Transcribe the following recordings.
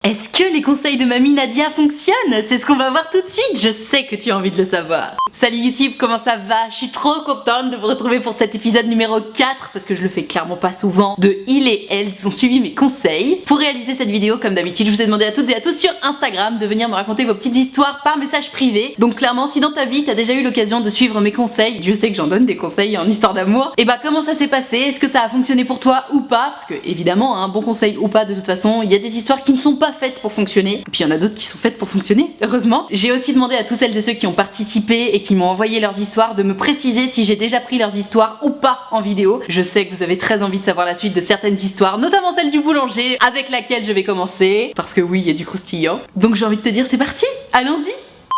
Est-ce que les conseils de mamie Nadia fonctionnent? C'est ce qu'on va voir tout de suite, je sais que tu as envie de le savoir. Salut YouTube, comment ça va? Je suis trop contente de vous retrouver pour cet épisode numéro 4, parce que je le fais clairement pas souvent, de Il et Elle qui ont suivi mes conseils. Pour réaliser cette vidéo, comme d'habitude, je vous ai demandé à toutes et à tous sur Instagram de venir me raconter vos petites histoires par message privé. Donc clairement, si dans ta vie, t'as déjà eu l'occasion de suivre mes conseils, Dieu sait que j'en donne des conseils en histoire d'amour, et bah comment ça s'est passé? Est-ce que ça a fonctionné pour toi ou pas? Parce que évidemment, un bon conseil ou pas, de toute façon, il y a des histoires qui ne sont pas faites pour fonctionner, et puis il y en a d'autres qui sont faites pour fonctionner, heureusement. J'ai aussi demandé à tous celles et ceux qui ont participé et qui m'ont envoyé leurs histoires de me préciser si j'ai déjà pris leurs histoires ou pas en vidéo. Je sais que vous avez très envie de savoir la suite de certaines histoires, notamment celle du boulanger, avec laquelle je vais commencer, parce que oui, il y a du croustillant. Donc j'ai envie de te dire, c'est parti, allons-y.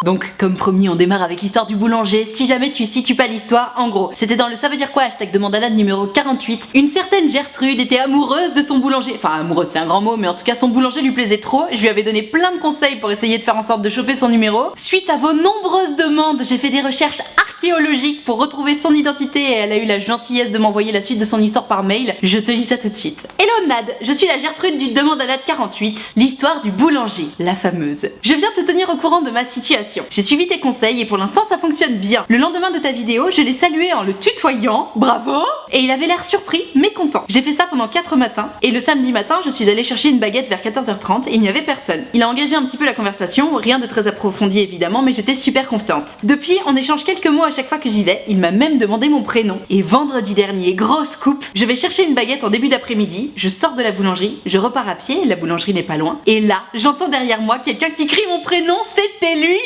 Donc comme promis, on démarre avec l'histoire du boulanger. Si jamais tu situes pas l'histoire, en gros, c'était dans le ça veut dire quoi hashtag demandalade numéro 48. Une certaine Gertrude était amoureuse de son boulanger. Enfin amoureuse c'est un grand mot, mais en tout cas son boulanger lui plaisait trop. Je lui avais donné plein de conseils pour essayer de faire en sorte de choper son numéro. Suite à vos nombreuses demandes, j'ai fait des recherches archéologiques pour retrouver son identité et elle a eu la gentillesse de m'envoyer la suite de son histoire par mail. Je te lis ça tout de suite. Hello Nad, je suis la Gertrude du demandalade 48, l'histoire du boulanger, la fameuse. Je viens te tenir au courant de ma situation. J'ai suivi tes conseils et pour l'instant ça fonctionne bien. Le lendemain de ta vidéo, je l'ai salué en le tutoyant, bravo, et il avait l'air surpris mais content. J'ai fait ça pendant 4 matins et le samedi matin, je suis allée chercher une baguette vers 14h30 et il n'y avait personne. Il a engagé un petit peu la conversation, rien de très approfondi évidemment, mais j'étais super confiante. Depuis, on échange quelques mots à chaque fois que j'y vais, il m'a même demandé mon prénom. Et vendredi dernier, grosse coupe, je vais chercher une baguette en début d'après-midi, je sors de la boulangerie, je repars à pied, la boulangerie n'est pas loin, et là, j'entends derrière moi quelqu'un qui crie mon prénom, c'était lui.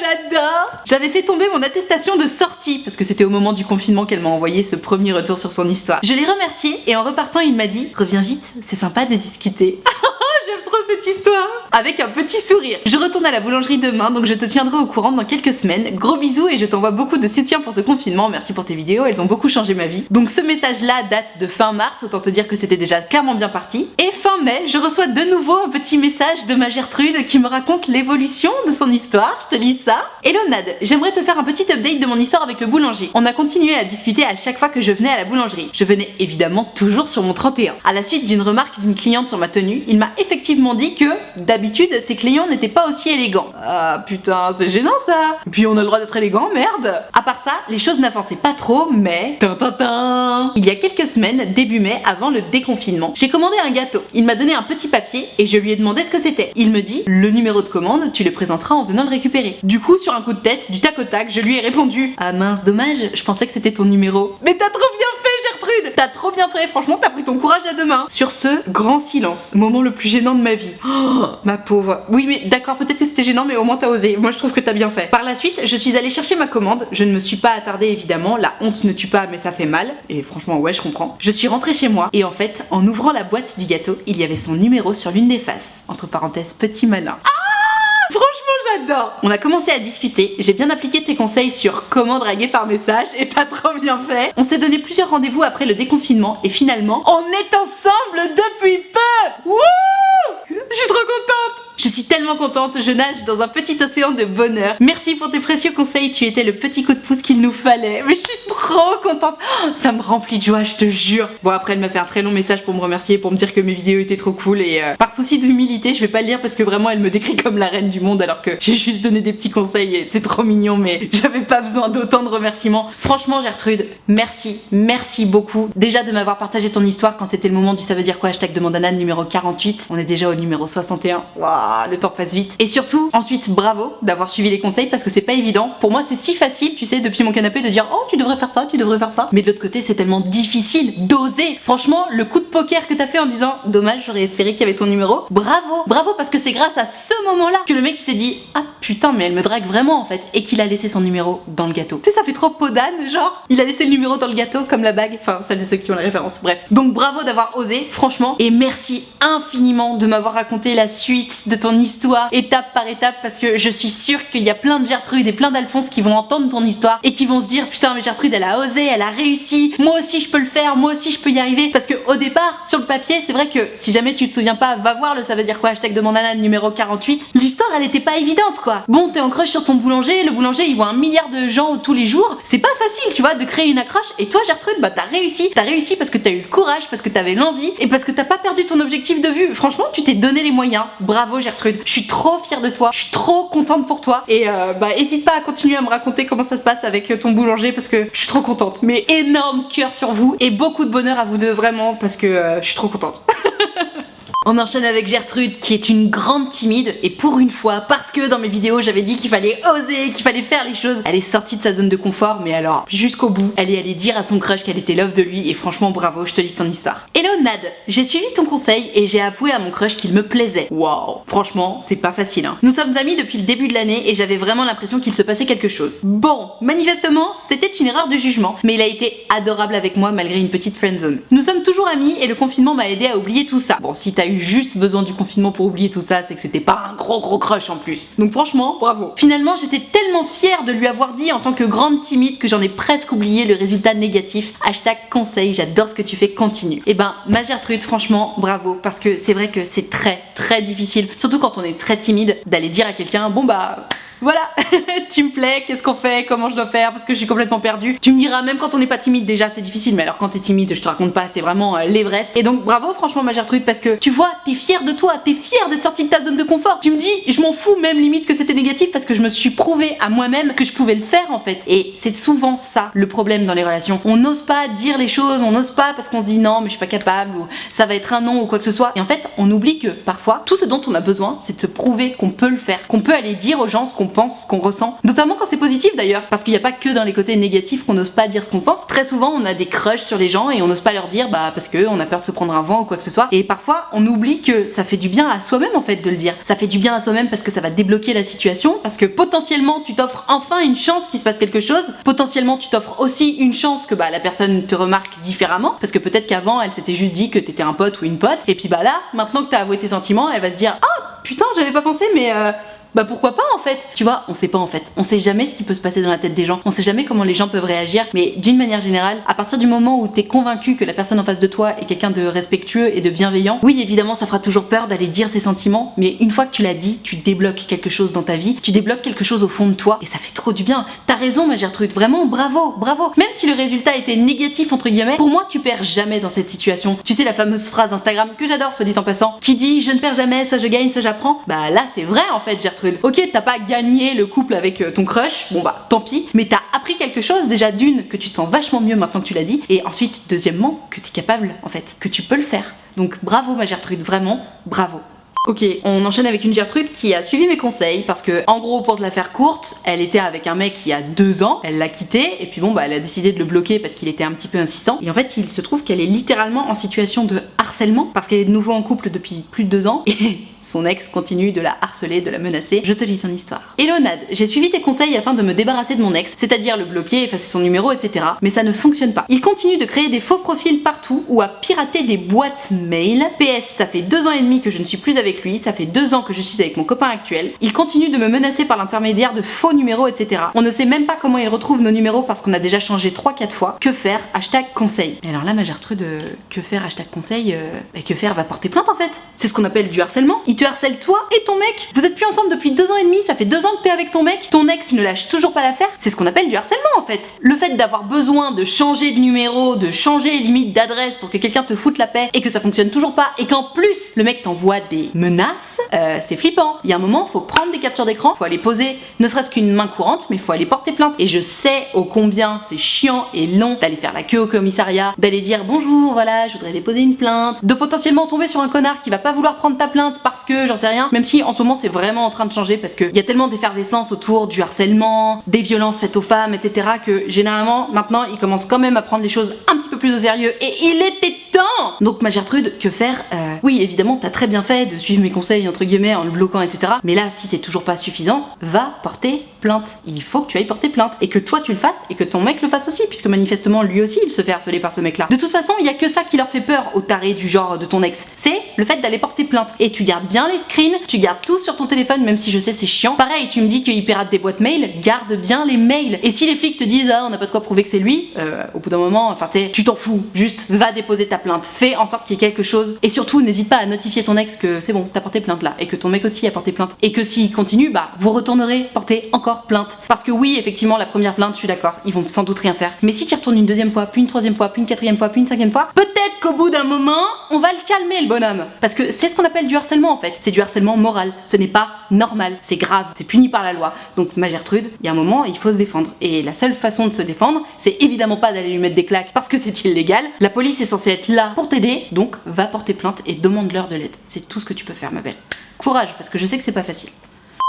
J'adore! J'avais fait tomber mon attestation de sortie parce que c'était au moment du confinement qu'elle m'a envoyé ce premier retour sur son histoire. Je l'ai remercié et en repartant il m'a dit « Reviens vite, c'est sympa de discuter. » J'aime trop cette histoire! Avec un petit sourire. Je retourne à la boulangerie demain, donc je te tiendrai au courant dans quelques semaines. Gros bisous et je t'envoie beaucoup de soutien pour ce confinement. Merci pour tes vidéos, elles ont beaucoup changé ma vie. Donc ce message-là date de fin mars, autant te dire que c'était déjà clairement bien parti. Et fin mai, je reçois de nouveau un petit message de ma Gertrude qui me raconte l'évolution de son histoire. Je te lis ça. Hello Nad, j'aimerais te faire un petit update de mon histoire avec le boulanger. On a continué à discuter à chaque fois que je venais à la boulangerie. Je venais évidemment toujours sur mon 31. À la suite d'une remarque d'une cliente sur ma tenue, il m'a effectivement dit que d'habitude ses clients n'étaient pas aussi élégants. Ah putain, c'est gênant ça. Et puis on a le droit d'être élégant, merde. À part ça, les choses n'avançaient pas trop, mais il y a quelques semaines, début mai, avant le déconfinement, j'ai commandé un gâteau. Il m'a donné un petit papier et je lui ai demandé ce que c'était. Il me dit le numéro de commande, tu le présenteras en venant le récupérer. Du coup, sur un coup de tête, du tac au tac, je lui ai répondu ah mince, dommage, je pensais que c'était ton numéro. Mais t'as trop bien fait Gertrude. T'as trop bien fait, franchement t'as pris ton courage à deux mains. Sur ce, grand silence, moment le plus gênant de ma vie. Oh, ma pauvre. Oui mais d'accord, peut-être que c'était gênant mais au moins t'as osé. Moi je trouve que t'as bien fait. Par la suite, je suis allée chercher ma commande. Je ne me suis pas attardée évidemment. La honte ne tue pas mais ça fait mal. Et franchement ouais je comprends. Je suis rentrée chez moi et en fait, en ouvrant la boîte du gâteau, il y avait son numéro sur l'une des faces. Entre parenthèses, petit malin. Franchement j'adore. On a commencé à discuter, j'ai bien appliqué tes conseils sur comment draguer par message et t'as trop bien fait. On s'est donné plusieurs rendez-vous après le déconfinement et finalement, on est ensemble depuis peu. Wouh! Je suis trop contente. Je suis tellement contente, je nage dans un petit océan de bonheur. Merci pour tes précieux conseils, tu étais le petit coup de pouce qu'il nous fallait. Mais je suis trop contente, oh, ça me remplit de joie, je te jure. Bon après elle m'a fait un très long message pour me remercier, pour me dire que mes vidéos étaient trop cool et par souci d'humilité, je vais pas le lire parce que vraiment elle me décrit comme la reine du monde alors que j'ai juste donné des petits conseils et c'est trop mignon mais j'avais pas besoin d'autant de remerciements. Franchement Gertrude, merci beaucoup. Déjà de m'avoir partagé ton histoire quand c'était le moment du ça veut dire quoi hashtag demandalade numéro 48. On est déjà au numéro 61. Waouh, le temps passe vite. Et surtout, ensuite, bravo d'avoir suivi les conseils parce que c'est pas évident. Pour moi, c'est si facile, tu sais, depuis mon canapé de dire oh, tu devrais faire ça, tu devrais faire ça. Mais de l'autre côté, c'est tellement difficile d'oser. Franchement, le coup de poker que t'as fait en disant dommage, j'aurais espéré qu'il y avait ton numéro. Bravo parce que c'est grâce à ce moment-là que le mec il s'est dit ah putain, mais elle me drague vraiment en fait et qu'il a laissé son numéro dans le gâteau. Tu sais, ça fait trop peau d'âne, genre. Il a laissé le numéro dans le gâteau comme la bague. Enfin, celle de ceux qui ont la référence. Bref. Donc bravo d'avoir osé, franchement. Et merci infiniment de m'avoir raconté la suite de ton histoire étape par étape parce que je suis sûre qu'il y a plein de Gertrude et plein d'Alphonse qui vont entendre ton histoire et qui vont se dire putain mais Gertrude elle a osé, elle a réussi, moi aussi je peux le faire, moi aussi je peux y arriver. Parce que au départ sur le papier c'est vrai que si jamais tu te souviens pas, va voir le ça veut dire quoi hashtag de mon nana numéro 48. L'histoire elle était pas évidente quoi. Bon t'es en crush sur ton boulanger, le boulanger il voit 1 milliard de gens tous les jours, c'est pas facile tu vois de créer une accroche et toi Gertrude bah t'as réussi parce que t'as eu le courage, parce que t'avais l'envie et parce que t'as pas perdu ton objectif de vue. Franchement tu t'es donné les moyens, bravo Gertrude, je suis trop fière de toi, je suis trop contente pour toi et bah hésite pas à continuer à me raconter comment ça se passe avec ton boulanger parce que je suis trop contente. Mais énorme cœur sur vous et beaucoup de bonheur à vous deux vraiment parce que je suis trop contente. On enchaîne avec Gertrude qui est une grande timide et pour une fois, parce que dans mes vidéos j'avais dit qu'il fallait oser, qu'il fallait faire les choses, elle est sortie de sa zone de confort mais alors jusqu'au bout. Elle est allée dire à son crush qu'elle était love de lui et franchement bravo, je te lis son histoire. Hello Nad, j'ai suivi ton conseil et j'ai avoué à mon crush qu'il me plaisait. Waouh, franchement c'est pas facile hein. Nous sommes amis depuis le début de l'année et j'avais vraiment l'impression qu'il se passait quelque chose. Bon, manifestement c'était une erreur de jugement mais il a été adorable avec moi malgré une petite friendzone. Nous sommes toujours amis et le confinement m'a aidé à oublier tout ça. Bon si t'as eu juste besoin du confinement pour oublier tout ça, c'est que c'était pas un gros crush en plus. Donc franchement, bravo. Finalement, j'étais tellement fière de lui avoir dit en tant que grande timide que j'en ai presque oublié le résultat négatif. Hashtag conseil, j'adore ce que tu fais, continue. Et ben, ma Gertrude, franchement, bravo, parce que c'est vrai que c'est très difficile, surtout quand on est très timide, d'aller dire à quelqu'un, bon bah... Voilà, tu me plais, qu'est-ce qu'on fait, comment je dois faire parce que je suis complètement perdue. Tu me diras même quand on n'est pas timide déjà c'est difficile mais alors quand t'es timide je te raconte pas, c'est vraiment l'Everest. Et donc bravo franchement ma Gertrude parce que tu vois t'es fière de toi, t'es fière d'être sortie de ta zone de confort. Tu me dis je m'en fous même limite que c'était négatif parce que je me suis prouvé à moi-même que je pouvais le faire en fait. Et c'est souvent ça le problème dans les relations. On n'ose pas dire les choses, on n'ose pas parce qu'on se dit non mais je suis pas capable ou ça va être un non ou quoi que ce soit. Et en fait on oublie que parfois tout ce dont on a besoin c'est de se prouver qu'on peut le faire, qu'on peut aller dire aux gens ce qu'on pense, ce qu'on ressent, notamment quand c'est positif d'ailleurs, parce qu'il n'y a pas que dans les côtés négatifs qu'on n'ose pas dire ce qu'on pense. Très souvent on a des crushs sur les gens et on n'ose pas leur dire bah parce que on a peur de se prendre un vent ou quoi que ce soit. Et parfois on oublie que ça fait du bien à soi-même en fait de le dire. Ça fait du bien à soi-même parce que ça va débloquer la situation, parce que potentiellement tu t'offres enfin une chance qu'il se passe quelque chose. Potentiellement tu t'offres aussi une chance que bah la personne te remarque différemment, parce que peut-être qu'avant elle s'était juste dit que t'étais un pote ou une pote, et puis bah là maintenant que t'as avoué tes sentiments elle va se dire ah putain j'avais pas pensé mais bah pourquoi pas en fait. Tu vois, on sait pas en fait. On sait jamais ce qui peut se passer dans la tête des gens. On sait jamais comment les gens peuvent réagir. Mais d'une manière générale, à partir du moment où t'es convaincu que la personne en face de toi est quelqu'un de respectueux et de bienveillant, oui évidemment ça fera toujours peur d'aller dire ses sentiments, mais une fois que tu l'as dit, tu débloques quelque chose dans ta vie, tu débloques quelque chose au fond de toi et ça fait trop du bien. T'as raison ma Gertrude, vraiment bravo, bravo. Même si le résultat était négatif entre guillemets, pour moi tu perds jamais dans cette situation. Tu sais la fameuse phrase Instagram que j'adore soit dit en passant, qui dit je ne perds jamais, soit je gagne, soit j'apprends. Bah là c'est vrai en fait Gertrude. Ok, t'as pas gagné le couple avec ton crush, bon bah tant pis, mais t'as appris quelque chose, déjà d'une, que tu te sens vachement mieux maintenant que tu l'as dit, et ensuite, deuxièmement, que t'es capable en fait, que tu peux le faire. Donc bravo ma Gertrude, vraiment, bravo. Ok, on enchaîne avec une Gertrude qui a suivi mes conseils parce que, en gros, pour te la faire courte, elle était avec un mec il y a 2 ans, elle l'a quitté et puis bon bah elle a décidé de le bloquer parce qu'il était un petit peu insistant. Et en fait, il se trouve qu'elle est littéralement en situation de harcèlement parce qu'elle est de nouveau en couple depuis plus de 2 ans et son ex continue de la harceler, de la menacer. Je te lis son histoire. Hello Nad, j'ai suivi tes conseils afin de me débarrasser de mon ex, c'est-à-dire le bloquer, effacer son numéro, etc. Mais ça ne fonctionne pas. Il continue de créer des faux profils partout ou à pirater des boîtes mail. PS, ça fait 2 ans et demi que je ne suis plus avec lui, ça fait 2 ans que je suis avec mon copain actuel. Il continue de me menacer par l'intermédiaire de faux numéros, etc. On ne sait même pas comment il retrouve nos numéros parce qu'on a déjà changé 3-4 fois. Que faire? Hashtag conseil. Et alors là, ma Gertrude, que faire? Hashtag conseil, que faire? Va porter plainte en fait. C'est ce qu'on appelle du harcèlement. Il te harcèle toi et ton mec. Vous êtes plus ensemble depuis 2 ans et demi, ça fait 2 ans que t'es avec ton mec. Ton ex ne lâche toujours pas l'affaire. C'est ce qu'on appelle du harcèlement en fait. Le fait d'avoir besoin de changer de numéro, de changer limite d'adresse pour que quelqu'un te foute la paix et que ça fonctionne toujours pas et qu'en plus le mec t'envoie des menaces, c'est flippant. Il y a un moment, faut prendre des captures d'écran, faut aller poser ne serait-ce qu'une main courante, mais faut aller porter plainte. Et je sais ô combien c'est chiant et long d'aller faire la queue au commissariat, d'aller dire bonjour, voilà, je voudrais déposer une plainte, de potentiellement tomber sur un connard qui va pas vouloir prendre ta plainte parce que j'en sais rien. Même si en ce moment c'est vraiment en train de changer parce qu'il y a tellement d'effervescence autour du harcèlement, des violences faites aux femmes, etc. que généralement maintenant ils commencent quand même à prendre les choses un petit peu plus au sérieux et il était temps. Donc ma Gertrude, que faire? Oui évidemment t'as très bien fait de suivre mes conseils entre guillemets en le bloquant etc. Mais là si c'est toujours pas suffisant, va porter plainte. Il faut que tu ailles porter plainte. Et que toi tu le fasses et que ton mec le fasse aussi, puisque manifestement lui aussi il se fait harceler par ce mec là. De toute façon, il y a que ça qui leur fait peur aux tarés du genre de ton ex. C'est le fait d'aller porter plainte. Et tu gardes bien les screens, tu gardes tout sur ton téléphone, même si je sais c'est chiant. Pareil, tu me dis qu'il pirate des boîtes mail, garde bien les mails. Et si les flics te disent ah on n'a pas de quoi prouver que c'est lui, au bout d'un moment, enfin tu t'en fous. Juste va déposer ta plainte. Fais en sorte qu'il y ait quelque chose. Et surtout, n'hésite pas à notifier ton ex que c'est bon, t'as porté plainte là. Et que ton mec aussi a porté plainte. Et que s'il continue, bah vous retournerez porter encore plainte. Parce que oui, effectivement, la première plainte, je suis d'accord, ils vont sans doute rien faire. Mais si tu y retournes une deuxième fois, puis une troisième fois, puis une quatrième fois, puis une cinquième fois, peut-être qu'au bout d'un moment, on va le calmer le bonhomme. Parce que c'est ce qu'on appelle du harcèlement en fait. C'est du harcèlement moral. Ce n'est pas normal. C'est grave. C'est puni par la loi. Donc ma Gertrude, il y a un moment, il faut se défendre. Et la seule façon de se défendre, c'est évidemment pas d'aller lui mettre des claques parce que c'est illégal. La police est censée être là pour t'aider. Donc va porter plainte et demande-leur de l'aide. C'est tout ce que tu peux faire, ma belle. Courage, parce que je sais que c'est pas facile.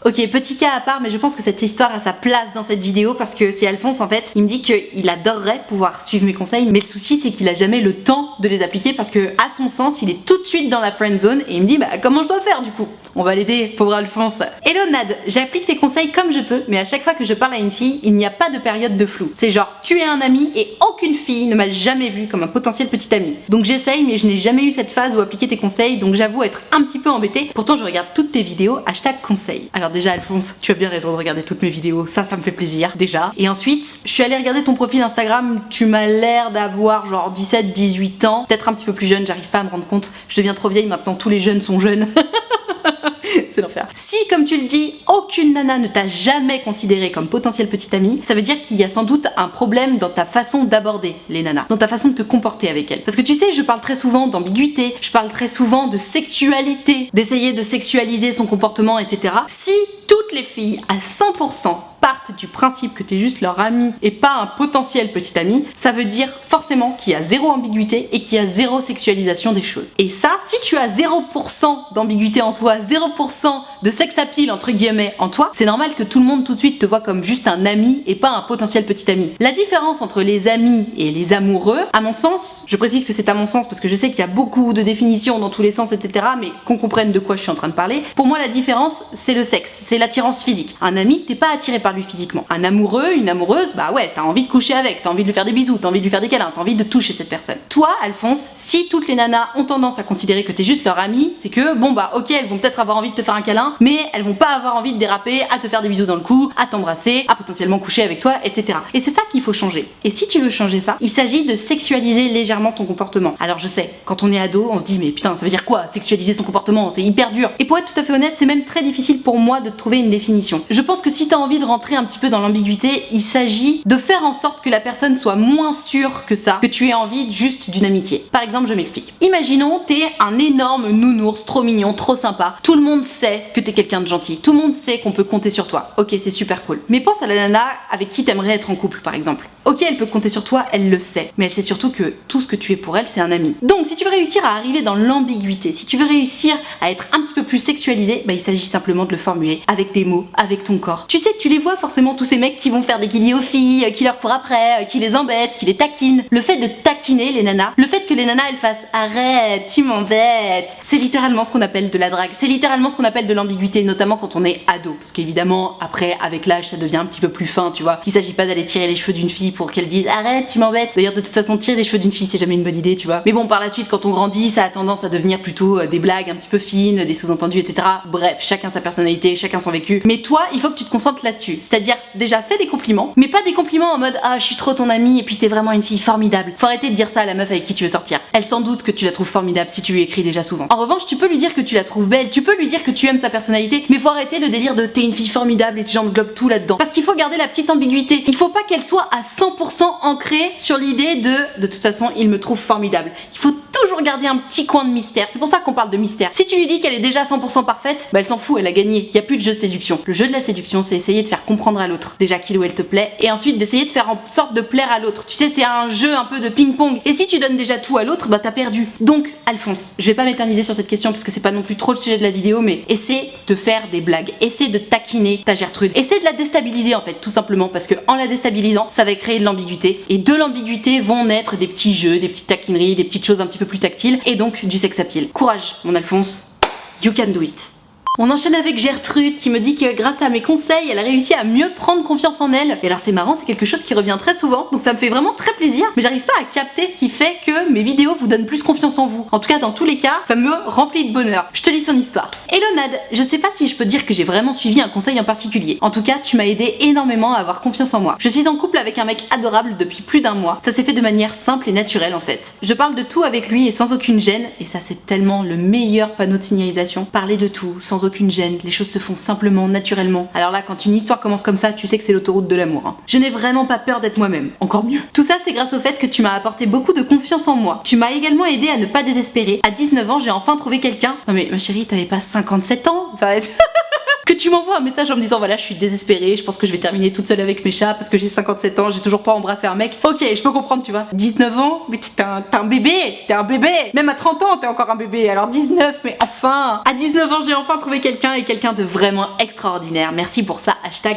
Ok, petit cas à part, mais je pense que cette histoire a sa place dans cette vidéo parce que c'est Alphonse en fait. Il me dit qu'il adorerait pouvoir suivre mes conseils, mais le souci c'est qu'il a jamais le temps de les appliquer parce que, à son sens, il est tout de suite dans la friend zone et il me dit bah comment je dois faire du coup? On va l'aider, pauvre Alphonse. Hello Nad, j'applique tes conseils comme je peux, mais à chaque fois que je parle à une fille, il n'y a pas de période de flou. C'est genre tu es un ami et aucune fille ne m'a jamais vu comme un potentiel petit ami. Donc j'essaye, mais je n'ai jamais eu cette phase où appliquer tes conseils, donc j'avoue être un petit peu embêtée. Pourtant je regarde toutes tes vidéos, #conseil. Alors déjà Alphonse, tu as bien raison de regarder toutes mes vidéos, ça me fait plaisir déjà. Et ensuite, je suis allée regarder ton profil Instagram, tu m'as l'air d'avoir genre 17-18 ans, peut-être un petit peu plus jeune, j'arrive pas à me rendre compte, je deviens trop vieille maintenant, tous les jeunes sont jeunes. C'est l'enfer. Si, comme tu le dis, aucune nana ne t'a jamais considéré comme potentiel petit ami, ça veut dire qu'il y a sans doute un problème dans ta façon d'aborder les nanas, dans ta façon de te comporter avec elles. Parce que tu sais, je parle très souvent d'ambiguïté, je parle très souvent de sexualité, d'essayer de sexualiser son comportement, etc. Si toutes les filles à 100% partent du principe que t'es juste leur ami et pas un potentiel petit ami, ça veut dire forcément qu'il y a zéro ambiguïté et qu'il y a zéro sexualisation des choses. Et ça, si tu as 0% d'ambiguïté en toi, 0% de sex appeal entre guillemets en toi, c'est normal que tout le monde tout de suite te voit comme juste un ami et pas un potentiel petit ami. La différence entre les amis et les amoureux, à mon sens, je précise que c'est à mon sens parce que je sais qu'il y a beaucoup de définitions dans tous les sens, etc. mais qu'on comprenne de quoi je suis en train de parler, pour moi la différence c'est le sexe, c'est l'attirance physique. Un ami, t'es pas attiré par lui physiquement. Un amoureux, une amoureuse, bah ouais, t'as envie de coucher avec, t'as envie de lui faire des bisous, t'as envie de lui faire des câlins, t'as envie de toucher cette personne. Toi, Alphonse, si toutes les nanas ont tendance à considérer que t'es juste leur ami, c'est que bon bah ok, elles vont peut-être avoir envie de te faire un câlin, mais elles vont pas avoir envie de déraper, à te faire des bisous dans le cou, à t'embrasser, à potentiellement coucher avec toi, etc. Et c'est ça qu'il faut changer. Et si tu veux changer ça, il s'agit de sexualiser légèrement ton comportement. Alors je sais, quand on est ado, on se dit mais putain, ça veut dire quoi sexualiser son comportement? C'est hyper dur. Et pour être tout à fait honnête, c'est même très difficile pour moi de trouver une définition. Je pense que si t'as envie de rentrer un petit peu dans l'ambiguïté, il s'agit de faire en sorte que la personne soit moins sûre que ça, que tu aies envie juste d'une amitié. Par exemple, je m'explique. Imaginons, t'es un énorme nounours, trop mignon, trop sympa. Tout le monde sait que t'es quelqu'un de gentil. Tout le monde sait qu'on peut compter sur toi. Ok, c'est super cool. Mais pense à la nana avec qui t'aimerais être en couple, par exemple. Ok, elle peut compter sur toi, elle le sait. Mais elle sait surtout que tout ce que tu es pour elle, c'est un ami. Donc, si tu veux réussir à arriver dans l'ambiguïté, si tu veux réussir à être un petit peu plus sexualisé, bah il s'agit simplement de le formuler avec des mots, avec ton corps. Tu sais, tu les vois forcément tous ces mecs qui vont faire des guillis aux filles, qui leur courent après, qui les embêtent, qui les taquinent. Le fait de taquiner les nanas, le fait que les nanas elles fassent arrête, tu m'embêtes, c'est littéralement ce qu'on appelle de la drague. C'est littéralement ce qu'on appelle de l'ambiguïté, notamment quand on est ado. Parce qu'évidemment, après, avec l'âge, ça devient un petit peu plus fin, tu vois. Il s'agit pas d'aller tirer les cheveux d'une fille pour qu'elle dise arrête, tu m'embêtes. D'ailleurs, de toute façon, tirer les cheveux d'une fille, c'est jamais une bonne idée, tu vois. Mais bon, par la suite, quand on grandit, ça a tendance à devenir plutôt des blagues un petit peu fines, des sous-entendus, etc. Bref, chacun sa personnalité, chacun son vécu. Mais toi, il faut que tu te concentres là-dessus. C'est-à-dire, déjà, fais des compliments, mais pas des compliments en mode ah, je suis trop ton amie et puis t'es vraiment une fille formidable. Faut arrêter de dire ça à la meuf avec qui tu veux sortir. Elle s'en doute que tu la trouves formidable si tu lui écris déjà souvent. En revanche, tu peux lui dire que tu la trouves belle, tu peux lui dire que tu aimes sa personnalité, mais faut arrêter le délire de t'es une fille formidable et tu englobes tout là-dedans. Parce qu'il faut garder la petite ambiguïté. Il faut pas qu'elle soit à 100% ancrée sur l'idée de toute façon, il me trouve formidable. Il faut toujours garder un petit coin de mystère. C'est pour ça qu'on parle de mystère. Si tu lui dis qu'elle est déjà 100% parfaite, bah elle s'en fout, elle a gagné. Il y a plus de jeu de séduction. Le jeu de la séduction, c'est essayer de faire comprendre à l'autre déjà qu'il ou elle te plaît et ensuite d'essayer de faire en sorte de plaire à l'autre. Tu sais, c'est un jeu un peu de ping-pong. Et si tu donnes déjà tout à l'autre, bah t'as perdu. Donc, Alphonse, je vais pas m'éterniser sur cette question parce que c'est pas non plus trop le sujet de la vidéo, mais essaie de faire des blagues. Essaie de taquiner ta Gertrude. Essaie de la déstabiliser en fait, tout simplement parce que en la déstabilisant, ça va créer de l'ambiguïté. Et de l'ambiguïté vont naître des petits jeux, des petites taquineries, des petites choses un petit peu plus tactiles et donc du sex appeal. Courage, mon Alphonse. You can do it. On enchaîne avec Gertrude qui me dit que grâce à mes conseils, elle a réussi à mieux prendre confiance en elle. Et alors c'est marrant, c'est quelque chose qui revient très souvent, donc ça me fait vraiment très plaisir, mais j'arrive pas à capter ce qui fait que mes vidéos vous donnent plus confiance en vous. En tout cas, dans tous les cas, ça me remplit de bonheur. Je te lis son histoire. Hello Nad, je sais pas si je peux dire que j'ai vraiment suivi un conseil en particulier. En tout cas, tu m'as aidé énormément à avoir confiance en moi. Je suis en couple avec un mec adorable depuis plus d'un mois. Ça s'est fait de manière simple et naturelle en fait. Je parle de tout avec lui et sans aucune gêne, et ça c'est tellement le meilleur panneau de signalisation. Parler de tout, sans aucune gêne, les choses se font simplement, naturellement. Alors là, quand une histoire commence comme ça, tu sais que c'est l'autoroute de l'amour. Hein. Je n'ai vraiment pas peur d'être moi-même. Encore mieux. Tout ça, c'est grâce au fait que tu m'as apporté beaucoup de confiance en moi. Tu m'as également aidé à ne pas désespérer. À 19 ans, j'ai enfin trouvé quelqu'un. Non mais ma chérie, t'avais pas 57 ans? Enfin... que tu m'envoies un message en me disant voilà, je suis désespérée, je pense que je vais terminer toute seule avec mes chats parce que j'ai 57 ans, j'ai toujours pas embrassé un mec. Ok, je peux comprendre, tu vois. 19 ans, mais t'es un bébé, t'es un bébé. Même à 30 ans, t'es encore un bébé. Alors 19, mais enfin. À 19 ans, j'ai enfin trouvé quelqu'un, et quelqu'un de vraiment extraordinaire. Merci pour ça,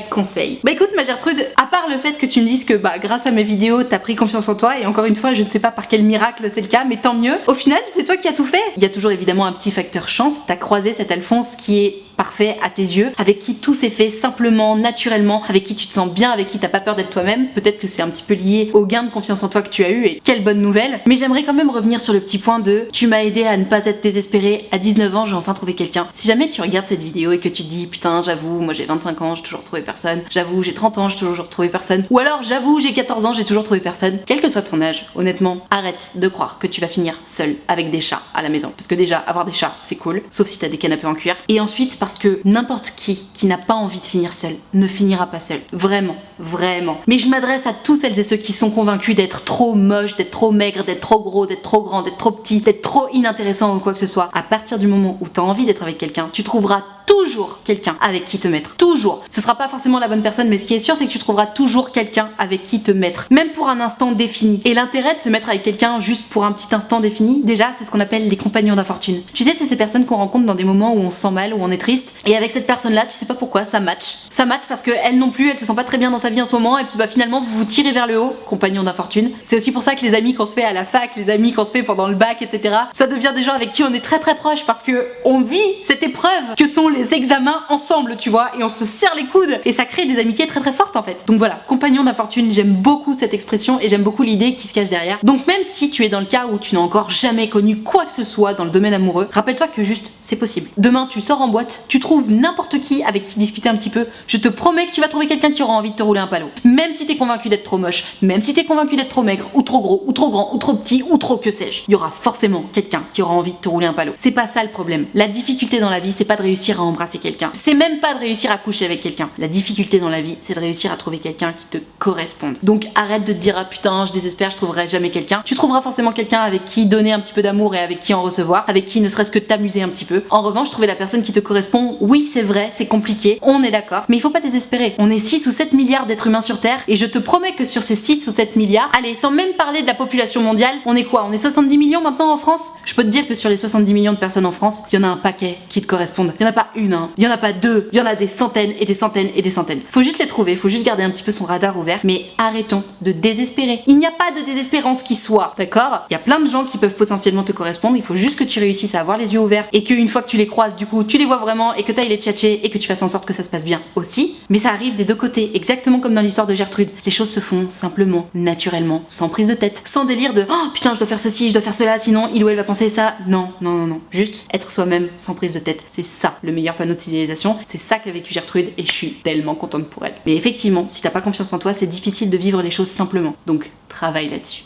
#conseil. Bah écoute ma Gertrude, à part le fait que tu me dises que bah grâce à mes vidéos, t'as pris confiance en toi, et encore une fois, je ne sais pas par quel miracle c'est le cas, mais tant mieux. Au final, c'est toi qui as tout fait. Il y a toujours évidemment un petit facteur chance. T'as croisé cet Alphonse qui est parfait à tes yeux, avec qui tout s'est fait simplement, naturellement, avec qui tu te sens bien, avec qui t'as pas peur d'être toi-même. Peut-être que c'est un petit peu lié au gain de confiance en toi que tu as eu, et quelle bonne nouvelle. Mais j'aimerais quand même revenir sur le petit point de tu m'as aidé à ne pas être désespérée. À 19 ans, j'ai enfin trouvé quelqu'un. Si jamais tu regardes cette vidéo et que tu te dis putain, j'avoue, moi j'ai 25 ans, j'ai toujours trouvé personne. J'avoue, j'ai 30 ans, j'ai toujours trouvé personne. Ou alors j'avoue, j'ai 14 ans, j'ai toujours trouvé personne. Quel que soit ton âge, honnêtement, arrête de croire que tu vas finir seule avec des chats à la maison. Parce que déjà, avoir des chats, c'est cool, sauf si t'as des canapés en cuir. Et ensuite, parce que n'importe qui n'a pas envie de finir seul ne finira pas seul. Vraiment, vraiment. Mais je m'adresse à tous celles et ceux qui sont convaincus d'être trop moches, d'être trop maigres, d'être trop gros, d'être trop grand, d'être trop petit, d'être trop inintéressant ou quoi que ce soit. À partir du moment où t'as envie d'être avec quelqu'un, tu trouveras toujours quelqu'un avec qui te mettre. Toujours. Ce sera pas forcément la bonne personne, mais ce qui est sûr, c'est que tu trouveras toujours quelqu'un avec qui te mettre. Même pour un instant défini. Et l'intérêt de se mettre avec quelqu'un juste pour un petit instant défini, déjà, c'est ce qu'on appelle les compagnons d'infortune. Tu sais, c'est ces personnes qu'on rencontre dans des moments où on se sent mal, où on est triste. Et avec cette personne-là, tu sais pas pourquoi, ça match. Ça match parce que elle non plus, elle se sent pas très bien dans sa vie en ce moment, et puis bah finalement, vous vous tirez vers le haut, compagnons d'infortune. C'est aussi pour ça que les amis qu'on se fait à la fac, les amis qu'on se fait pendant le bac, etc., ça devient des gens avec qui on est très très proche, parce que on vit cette épreuve que sont les examens ensemble, tu vois, et on se serre les coudes, et ça crée des amitiés très très fortes en fait. Donc voilà, compagnon d'infortune, j'aime beaucoup cette expression, et j'aime beaucoup l'idée qui se cache derrière. Donc même si tu es dans le cas où tu n'as encore jamais connu quoi que ce soit dans le domaine amoureux, rappelle-toi que juste, c'est possible. Demain, tu sors en boîte, tu trouves n'importe qui avec qui discuter un petit peu, je te promets que tu vas trouver quelqu'un qui aura envie de te rouler un palo. Même si t'es convaincu d'être trop moche, même si t'es convaincu d'être trop maigre, ou trop gros, ou trop grand, ou trop petit, ou trop que sais-je, il y aura forcément quelqu'un qui aura envie de te rouler un palo. C'est pas ça le problème. La difficulté dans la vie, c'est pas de réussir à embrasser quelqu'un. C'est même pas de réussir à coucher avec quelqu'un. La difficulté dans la vie, c'est de réussir à trouver quelqu'un qui te corresponde. Donc arrête de te dire ah putain, je désespère, je trouverai jamais quelqu'un. Tu trouveras forcément quelqu'un avec qui donner un petit peu d'amour et avec qui en recevoir, avec qui ne serait-ce que t'amuser un petit peu. En revanche, trouver la personne qui te correspond, oui, c'est vrai, c'est compliqué, on est d'accord, mais il faut pas désespérer. On est 6 ou 7 milliards d'êtres humains sur Terre, et je te promets que sur ces 6 ou 7 milliards, allez, sans même parler de la population mondiale, on est quoi? On est 70 millions maintenant en France? Je peux te dire que sur les 70 millions de personnes en France, il y en a un paquet qui te correspondent. Il y en a pas une, hein. Il y en a pas deux, il y en a des centaines et des centaines et des centaines. Faut juste les trouver, faut juste garder un petit peu son radar ouvert, mais arrêtons de désespérer. Il n'y a pas de désespérance qui soit, d'accord? Il y a plein de gens qui peuvent potentiellement te correspondre, il faut juste que tu réussisses à avoir les yeux ouverts, et qu'une fois que tu les croises, du coup, tu les vois vraiment, et que t'ailles les tchatcher, et que tu fasses en sorte que ça se passe bien aussi. Mais ça arrive des deux côtés, exactement comme dans l'histoire de Gertrude. Les choses se font simplement, naturellement, sans prise de tête, sans délire de oh putain, je dois faire ceci, je dois faire cela, sinon il ou elle va penser ça. Non, non, non, non. Juste être soi-même sans prise de tête. C'est ça le meilleur panneau de civilisation. C'est ça qu'a vécu Gertrude, et je suis tellement contente pour elle. Mais effectivement, si t'as pas confiance en toi, c'est difficile de vivre les choses simplement. Donc, travaille là-dessus.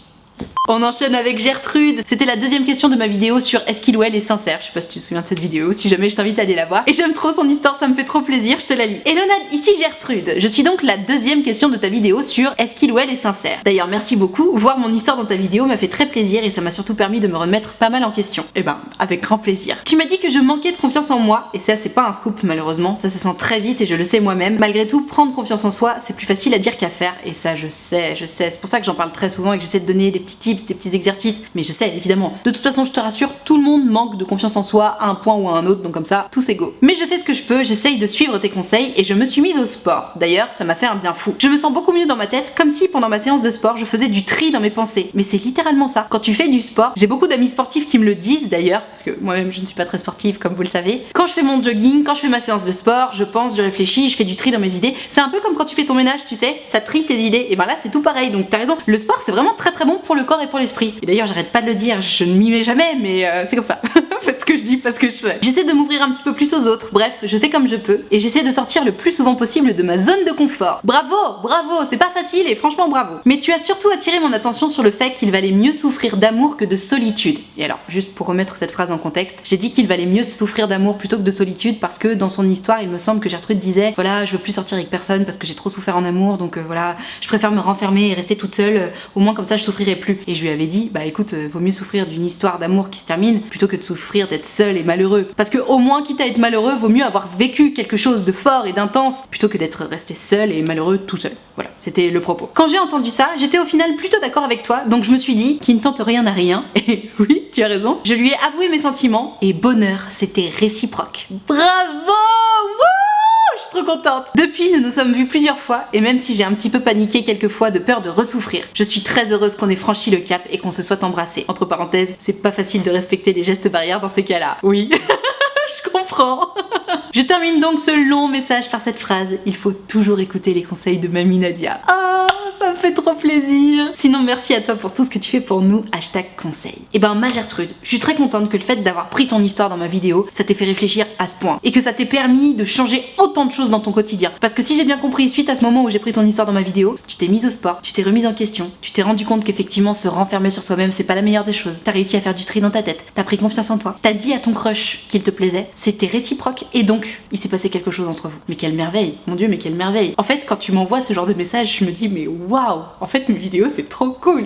On enchaîne avec Gertrude. C'était la deuxième question de ma vidéo sur est-ce qu'il ou elle est sincère. Je sais pas si tu te souviens de cette vidéo, si jamais je t'invite à aller la voir. Et j'aime trop son histoire, ça me fait trop plaisir, je te la lis. Hello Nad, ici Gertrude. Je suis donc la deuxième question de ta vidéo sur est-ce qu'il ou elle est sincère. D'ailleurs, merci beaucoup. Voir mon histoire dans ta vidéo m'a fait très plaisir, et ça m'a surtout permis de me remettre pas mal en question. Et ben, avec grand plaisir. Tu m'as dit que je manquais de confiance en moi, et ça c'est pas un scoop malheureusement, ça se sent très vite et je le sais moi-même. Malgré tout, prendre confiance en soi, c'est plus facile à dire qu'à faire, et ça je sais. C'est pour ça que j'en parle très souvent et que j'essaie de donner des petits tips, des petits exercices, mais je sais évidemment. De toute façon, je te rassure, tout le monde manque de confiance en soi à un point ou à un autre, donc comme ça, tout c'est go. Mais je fais ce que je peux, j'essaye de suivre tes conseils et je me suis mise au sport. D'ailleurs, ça m'a fait un bien fou. Je me sens beaucoup mieux dans ma tête, comme si pendant ma séance de sport, je faisais du tri dans mes pensées. Mais c'est littéralement ça. Quand tu fais du sport, j'ai beaucoup d'amis sportifs qui me le disent d'ailleurs, parce que moi-même je ne suis pas très sportive comme vous le savez. Quand je fais mon jogging, quand je fais ma séance de sport, je pense, je réfléchis, je fais du tri dans mes idées. C'est un peu comme quand tu fais ton ménage, tu sais, ça trie tes idées. Et ben là c'est tout pareil, donc t'as raison. Le sport c'est vraiment très très bon pour le corps et pour l'esprit. Et d'ailleurs j'arrête pas de le dire, je ne m'y mets jamais, mais c'est comme ça. Faites ce que je dis, pas ce que je fais. J'essaie de m'ouvrir un petit peu plus aux autres, bref, je fais comme je peux et j'essaie de sortir le plus souvent possible de ma zone de confort. Bravo, bravo, c'est pas facile et franchement bravo. Mais tu as surtout attiré mon attention sur le fait qu'il valait mieux souffrir d'amour que de solitude. Et alors, juste pour remettre cette phrase en contexte, j'ai dit qu'il valait mieux souffrir d'amour plutôt que de solitude parce que dans son histoire, il me semble que Gertrude disait voilà, je veux plus sortir avec personne parce que j'ai trop souffert en amour, donc voilà, je préfère me renfermer et rester toute seule, au moins comme ça je souffrirai plus. Et je lui avais dit bah écoute, vaut mieux souffrir d'une histoire d'amour qui se termine plutôt que de souffrir d'être seul et malheureux. Parce que au moins, quitte à être malheureux, vaut mieux avoir vécu quelque chose de fort et d'intense plutôt que d'être resté seul et malheureux tout seul. Voilà, c'était le propos. Quand j'ai entendu ça, j'étais au final plutôt d'accord avec toi, donc je me suis dit qui ne tente rien n'a rien. Et oui, tu as raison. Je lui ai avoué mes sentiments et bonheur, c'était réciproque. Bravo! Wouh! Je suis trop contente. Depuis, nous nous sommes vus plusieurs fois et même si j'ai un petit peu paniqué quelques fois de peur de ressouffrir, je suis très heureuse qu'on ait franchi le cap et qu'on se soit embrassés. Entre parenthèses, c'est pas facile de respecter les gestes barrières dans ces cas-là. Oui. Je comprends. Je termine donc ce long message par cette phrase. Il faut toujours écouter les conseils de Mamie Nadia. Oh, ça me fait trop plaisir. Sinon, merci à toi pour tout ce que tu fais pour nous. #conseil. Et ben, ma Gertrude, je suis très contente que le fait d'avoir pris ton histoire dans ma vidéo, ça t'ait fait réfléchir à ce point. Et que ça t'ait permis de changer autant de choses dans ton quotidien. Parce que si j'ai bien compris, suite à ce moment où j'ai pris ton histoire dans ma vidéo, tu t'es mise au sport, tu t'es remise en question, tu t'es rendu compte qu'effectivement se renfermer sur soi-même, c'est pas la meilleure des choses. T'as réussi à faire du tri dans ta tête, t'as pris confiance en toi, t'as dit à ton crush qu'il te plaisait, c'était réciproque et donc il s'est passé quelque chose entre vous. Mais quelle merveille, mon dieu, mais quelle merveille. En fait, quand tu m'envoies ce genre de message, je me dis mais waouh, en fait mes vidéos c'est trop cool.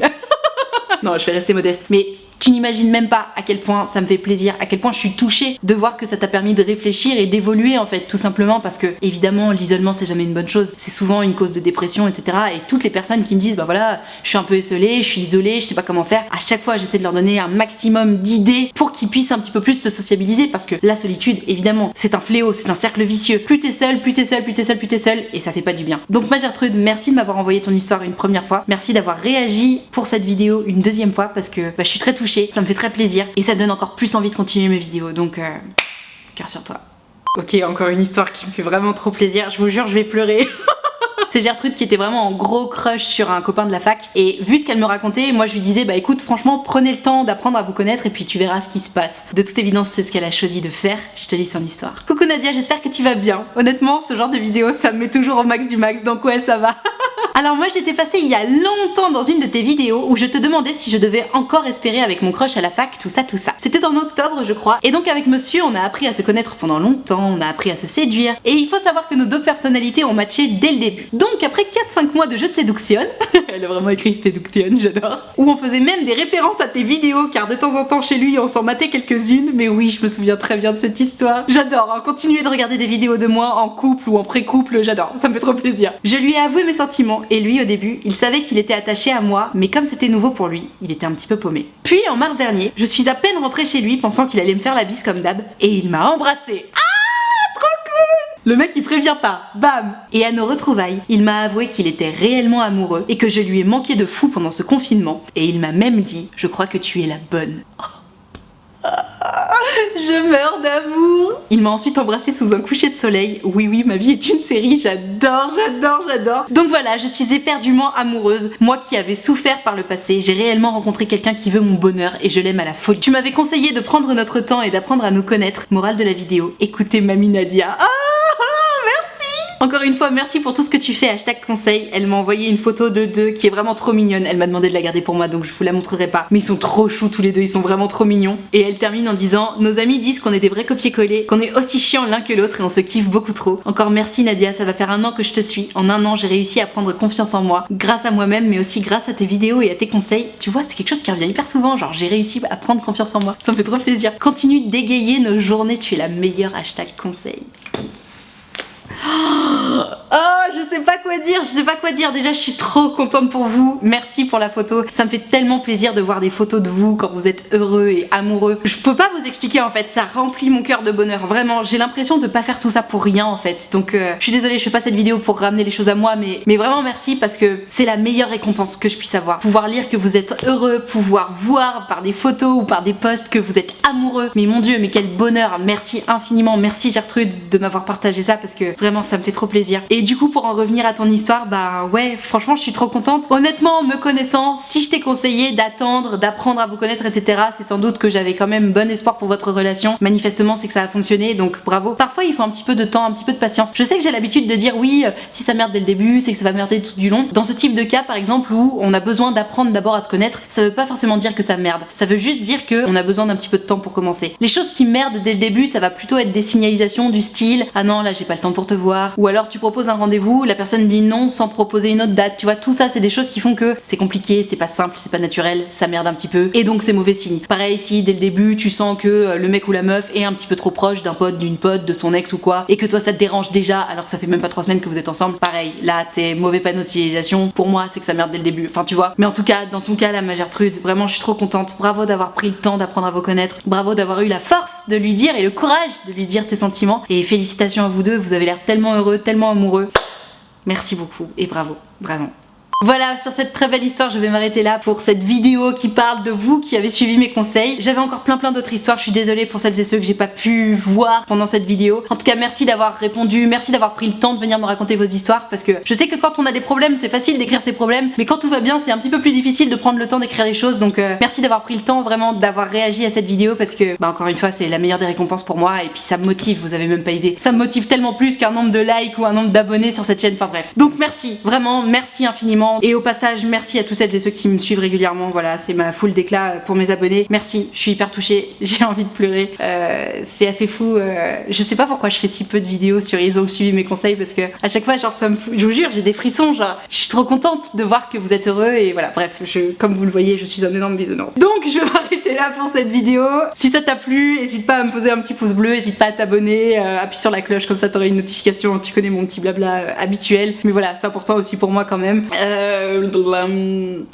Non, je vais rester modeste, mais tu n'imagines même pas à quel point ça me fait plaisir, à quel point je suis touchée de voir que ça t'a permis de réfléchir et d'évoluer en fait, tout simplement parce que évidemment l'isolement c'est jamais une bonne chose, c'est souvent une cause de dépression, etc. Et toutes les personnes qui me disent bah voilà, je suis un peu esselée, je suis isolée, je sais pas comment faire, à chaque fois j'essaie de leur donner un maximum d'idées pour qu'ils puissent un petit peu plus se sociabiliser parce que la solitude évidemment c'est un fléau, c'est un cercle vicieux, plus t'es seul, plus t'es seul, plus t'es seul, plus t'es seul et ça fait pas du bien. Donc ma Gertrude, merci de m'avoir envoyé ton histoire une première fois, merci d'avoir réagi pour cette vidéo une deuxième fois parce que je suis très touchée. Ça me fait très plaisir et ça me donne encore plus envie de continuer mes vidéos, donc cœur sur toi. Ok, encore une histoire qui me fait vraiment trop plaisir, je vous jure je vais pleurer. C'est Gertrude qui était vraiment en gros crush sur un copain de la fac et vu ce qu'elle me racontait, moi je lui disais bah écoute franchement prenez le temps d'apprendre à vous connaître et puis tu verras ce qui se passe. De toute évidence c'est ce qu'elle a choisi de faire, je te lis son histoire. Coucou Nadia, j'espère que tu vas bien. Honnêtement ce genre de vidéo ça me met toujours au max du max, donc ouais ça va. Alors moi j'étais passée il y a longtemps dans une de tes vidéos où je te demandais si je devais encore espérer avec mon crush à la fac, tout ça. C'était en octobre je crois, et donc avec monsieur on a appris à se connaître pendant longtemps, on a appris à se séduire, et il faut savoir que nos deux personnalités ont matché dès le début. Donc après 4-5 mois de jeu de séduction, elle a vraiment écrit séduction, j'adore, où on faisait même des références à tes vidéos car de temps en temps chez lui on s'en matait quelques-unes, mais oui je me souviens très bien de cette histoire. J'adore, hein, continuer de regarder des vidéos de moi en couple ou en pré-couple, j'adore, ça me fait trop plaisir. Je lui ai avoué mes sentiments et lui au début il savait qu'il était attaché à moi, mais comme c'était nouveau pour lui, il était un petit peu paumé. Puis en mars dernier, je suis à peine rentrée chez lui pensant qu'il allait me faire la bise comme d'hab et il m'a embrassée. Le mec il prévient pas, bam. Et à nos retrouvailles, il m'a avoué qu'il était réellement amoureux et que je lui ai manqué de fou pendant ce confinement. Et il m'a même dit, je crois que tu es la bonne. Je meurs d'amour. Il m'a ensuite embrassée sous un coucher de soleil. Oui, ma vie est une série, j'adore. Donc voilà, je suis éperdument amoureuse. Moi qui avais souffert par le passé, j'ai réellement rencontré quelqu'un qui veut mon bonheur et je l'aime à la folie. Tu m'avais conseillé de prendre notre temps et d'apprendre à nous connaître. Morale de la vidéo, écoutez Mamie Nadia. Encore une fois, merci pour tout ce que tu fais, #conseil. Elle m'a envoyé une photo de deux qui est vraiment trop mignonne. Elle m'a demandé de la garder pour moi, donc je vous la montrerai pas. Mais ils sont trop choux tous les deux, ils sont vraiment trop mignons. Et elle termine en disant, nos amis disent qu'on est des vrais copier-coller, qu'on est aussi chiants l'un que l'autre et on se kiffe beaucoup trop. Encore merci Nadia, ça va faire 1 an que je te suis. En 1 an, j'ai réussi à prendre confiance en moi, grâce à moi-même, mais aussi grâce à tes vidéos et à tes conseils. Tu vois, c'est quelque chose qui revient hyper souvent, genre j'ai réussi à prendre confiance en moi. Ça me fait trop plaisir. Continue d'égayer nos journées, tu es la meilleure, #conseil. Oh, je sais pas quoi quoi dire, déjà je suis trop contente pour vous, merci pour la photo, ça me fait tellement plaisir de voir des photos de vous quand vous êtes heureux et amoureux. Je peux pas vous expliquer en fait, ça remplit mon cœur de bonheur, vraiment, j'ai l'impression de pas faire tout ça pour rien en fait. Donc je suis désolée, je fais pas cette vidéo pour ramener les choses à moi, mais vraiment merci parce que c'est la meilleure récompense que je puisse avoir. Pouvoir lire que vous êtes heureux, pouvoir voir par des photos ou par des posts que vous êtes amoureux. Mais mon Dieu, mais quel bonheur, merci infiniment, merci Gertrude de m'avoir partagé ça parce que vraiment ça me fait trop plaisir. Et du coup pour en revenir à ton histoire, bah ouais, franchement je suis trop contente. Honnêtement, me connaissant, si je t'ai conseillé d'attendre, d'apprendre à vous connaître, etc., c'est sans doute que j'avais quand même bon espoir pour votre relation. Manifestement c'est que ça a fonctionné, donc bravo. Parfois il faut un petit peu de temps, un petit peu de patience. Je sais que j'ai l'habitude de dire oui, si ça merde dès le début, c'est que ça va merder tout du long. Dans ce type de cas par exemple où on a besoin d'apprendre d'abord à se connaître, ça veut pas forcément dire que ça merde. Ça veut juste dire que on a besoin d'un petit peu de temps pour commencer. Les choses qui merdent dès le début, ça va plutôt être des signalisations du style ah non là j'ai pas le temps pour te voir, ou alors tu proposes un rendez-vous, la personne dit non sans proposer une autre date. Tu vois, tout ça c'est des choses qui font que c'est compliqué, c'est pas simple, c'est pas naturel, ça merde un petit peu et donc c'est mauvais signe. Pareil si dès le début tu sens que le mec ou la meuf est un petit peu trop proche d'un pote, d'une pote, de son ex ou quoi, et que toi ça te dérange déjà alors que ça fait même pas 3 semaines que vous êtes ensemble, pareil, là t'es mauvais panneau de signalisation. Pour moi c'est que ça merde dès le début, enfin tu vois. Mais en tout cas, dans ton cas là ma Gertrude, vraiment je suis trop contente, bravo d'avoir pris le temps d'apprendre à vous connaître, bravo d'avoir eu la force de lui dire et le courage de lui dire tes sentiments, et félicitations à vous deux, vous avez l'air tellement heureux, tellement amoureux. Merci beaucoup et bravo, vraiment. Voilà, sur cette très belle histoire, je vais m'arrêter là pour cette vidéo qui parle de vous qui avez suivi mes conseils. J'avais encore plein d'autres histoires, je suis désolée pour celles et ceux que j'ai pas pu voir pendant cette vidéo. En tout cas, merci d'avoir répondu, merci d'avoir pris le temps de venir me raconter vos histoires parce que je sais que quand on a des problèmes, c'est facile d'écrire ses problèmes, mais quand tout va bien, c'est un petit peu plus difficile de prendre le temps d'écrire les choses. Donc merci d'avoir pris le temps vraiment d'avoir réagi à cette vidéo parce que, bah encore une fois, c'est la meilleure des récompenses pour moi et puis ça me motive, vous avez même pas idée. Ça me motive tellement plus qu'un nombre de likes ou un nombre d'abonnés sur cette chaîne, enfin bref. Donc merci, vraiment, merci infiniment. Et au passage, merci à tous celles et ceux qui me suivent régulièrement. Voilà, c'est ma foule d'éclat pour mes abonnés. Merci, je suis hyper touchée, j'ai envie de pleurer. C'est assez fou. Je sais pas pourquoi je fais si peu de vidéos sur ils ont suivi mes conseils parce que à chaque fois, genre ça me fout, je vous jure, j'ai des frissons. Genre, je suis trop contente de voir que vous êtes heureux et voilà. Bref, comme vous le voyez, je suis un énorme bisounours. Donc, je vais m'arrêter là pour cette vidéo. Si ça t'a plu, n'hésite pas à me poser un petit pouce bleu, n'hésite pas à t'abonner, appuie sur la cloche comme ça t'auras une notification. Tu connais mon petit blabla habituel, mais voilà, c'est important aussi pour moi quand même.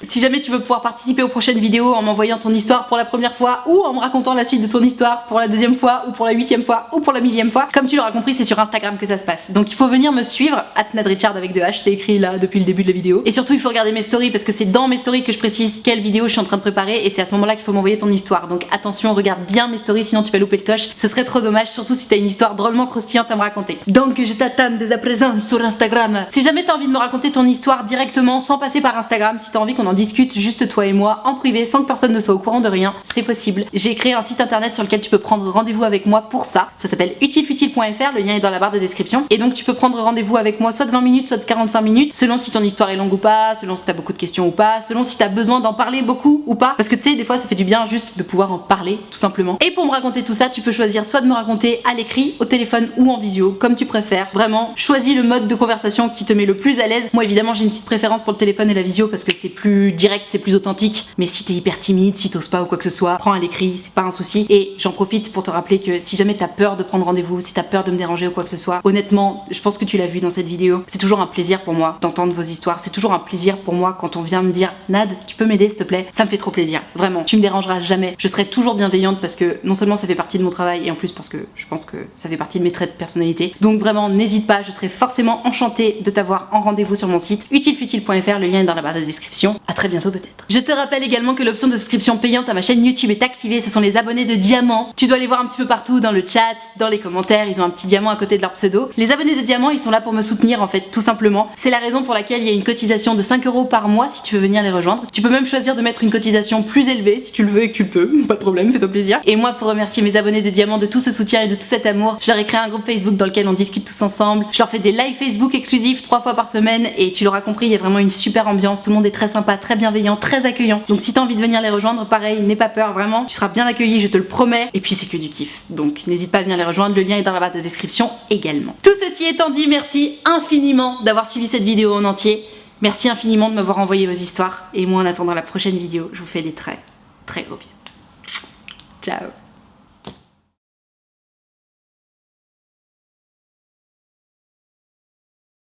Si jamais tu veux pouvoir participer aux prochaines vidéos en m'envoyant ton histoire pour la première fois ou en me racontant la suite de ton histoire pour la 2e fois ou pour la 8e fois ou pour la 1000e fois, comme tu l'auras compris, c'est sur Instagram que ça se passe. Donc il faut venir me suivre, @nadrichard avec 2 H, c'est écrit là depuis le début de la vidéo. Et surtout il faut regarder mes stories parce que c'est dans mes stories que je précise quelle vidéo je suis en train de préparer et c'est à ce moment là qu'il faut m'envoyer ton histoire. Donc attention, regarde bien mes stories sinon tu vas louper le coche, ce serait trop dommage, surtout si t'as une histoire drôlement croustillante à me raconter. Donc je t'attends dès à présent sur Instagram. Si jamais t'as envie de me raconter ton histoire directement sans passer par Instagram, si t'as envie qu'on en discute juste toi et moi en privé sans que personne ne soit au courant de rien, c'est possible. J'ai créé un site internet sur lequel tu peux prendre rendez-vous avec moi pour ça. Ça s'appelle utilefutile.fr, le lien est dans la barre de description. Et donc tu peux prendre rendez-vous avec moi soit de 20 minutes, soit de 45 minutes, selon si ton histoire est longue ou pas, selon si t'as beaucoup de questions ou pas, selon si t'as besoin d'en parler beaucoup ou pas. Parce que tu sais, des fois ça fait du bien juste de pouvoir en parler, tout simplement. Et pour me raconter tout ça, tu peux choisir soit de me raconter à l'écrit, au téléphone ou en visio, comme tu préfères. Vraiment, choisis le mode de conversation qui te met le plus à l'aise. Moi évidemment j'ai une petite préférence pour le téléphone et la visio parce que c'est plus direct, c'est plus authentique. Mais si t'es hyper timide, si t'oses pas ou quoi que ce soit, prends à l'écrit, c'est pas un souci. Et j'en profite pour te rappeler que si jamais t'as peur de prendre rendez-vous, si t'as peur de me déranger ou quoi que ce soit, honnêtement, je pense que tu l'as vu dans cette vidéo, c'est toujours un plaisir pour moi d'entendre vos histoires. C'est toujours un plaisir pour moi quand on vient me dire Nad, tu peux m'aider s'il te plaît. Ça me fait trop plaisir, vraiment. Tu me dérangeras jamais. Je serai toujours bienveillante parce que non seulement ça fait partie de mon travail et en plus parce que je pense que ça fait partie de mes traits de personnalité. Donc vraiment, n'hésite pas, je serai forcément enchantée de t'avoir en rendez-vous sur mon site utilefutile.fr, le lien est dans la barre de description. À très bientôt peut-être. Je te rappelle également que l'option de souscription payante à ma chaîne YouTube est activée, ce sont les abonnés de diamant. Tu dois les voir un petit peu partout dans le chat, dans les commentaires, ils ont un petit diamant à côté de leur pseudo. Les abonnés de diamant, ils sont là pour me soutenir en fait, tout simplement. C'est la raison pour laquelle il y a une cotisation de 5 € par mois si tu veux venir les rejoindre. Tu peux même choisir de mettre une cotisation plus élevée si tu le veux et que tu le peux, pas de problème, fais-toi plaisir. Et moi, pour remercier mes abonnés de diamant de tout ce soutien et de tout cet amour, j'aurais créé un groupe Facebook dans lequel on discute tous ensemble. Je leur fais des lives Facebook exclusifs 3 fois par semaine et tu l'auras compris, il y a vraiment une super ambiance, tout le monde est très sympa, très bienveillant, très accueillant. Donc si t'as envie de venir les rejoindre, pareil, n'aie pas peur, vraiment, tu seras bien accueilli, je te le promets. Et puis c'est que du kiff. Donc n'hésite pas à venir les rejoindre, le lien est dans la barre de description également. Tout ceci étant dit, merci infiniment d'avoir suivi cette vidéo en entier. Merci infiniment de m'avoir envoyé vos histoires. Et moi en attendant la prochaine vidéo, je vous fais des très gros bisous. Ciao.